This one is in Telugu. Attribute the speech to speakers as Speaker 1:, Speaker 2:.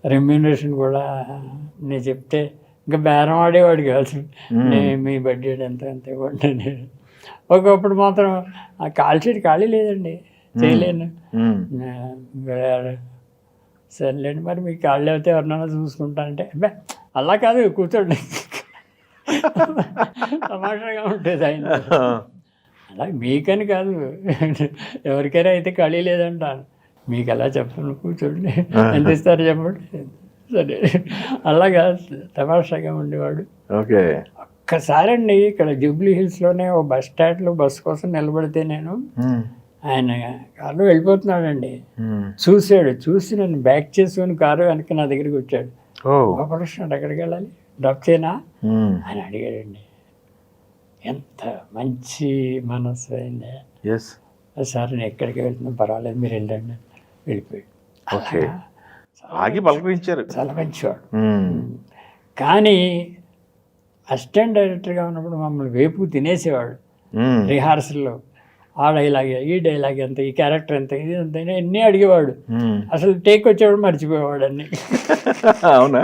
Speaker 1: రెమ్యూనరేషన్ కూడా నేను చెప్తే ఇంకా బేరం ఆడేవాడు కాదు. నేను మీ బడ్జెట్ ఎంత ఎంత ఇవ్వండి అని. ఒకప్పుడు మాత్రం ఆ కాల్ షీట్ ఖాళీ లేదండి, చేయలేను. సర్లేండి మరి మీకు ఖాళీ అయితే ఎవరినైనా చూసుకుంటా అంటే అబ్బా అలా కాదు కూర్చోండి తమాషాగా ఉంటుంది ఆయన. అలా మీకని కాదు, ఎవరికైనా అయితే ఖాళీ లేదంటాను. మీకు ఎలా చెప్పను, కూర్చోండి ఎంత ఇస్తారు చెప్పండి. సరే అలాగా తమాషాగా ఉండేవాడు.
Speaker 2: ఓకే.
Speaker 1: ఒక్కసారి అండి ఇక్కడ జూబ్లీ హిల్స్లోనే ఓ బస్ స్టాండ్లో బస్సు కోసం నిలబడితే నేను ఆయన కారులో వెళ్ళిపోతున్నాడండి, చూశాడు. చూసి నన్ను బ్యాక్ చేసుకొని కారు వెనక నా దగ్గరికి వచ్చాడు. గోపాలకృష్ణ ఎక్కడికి వెళ్ళాలి, డ్రాప్ చేయనా అని అడిగాడండి. ఎంత మంచి మనసు అయింది. సార్ నేను ఎక్కడికి వెళ్తున్నా పర్వాలేదు మీరు వెళ్ళండి, వెళ్ళిపోయాడు.
Speaker 2: ఆగి పలకరించారు.
Speaker 1: చాలా మంచివాడు. కానీ అసిస్టెంట్ డైరెక్టర్గా ఉన్నప్పుడు మమ్మల్ని వేపు తినేసేవాడు. రిహార్సల్లో ఆ డైలాగ్, ఈ డైలాగ్ ఎంత, ఈ క్యారెక్టర్ ఎంత, ఇది ఎంత అన్నీ అడిగేవాడు. అసలు టేక్ వచ్చేవాడు మర్చిపోయేవాడు అన్నీ.
Speaker 2: అవునా?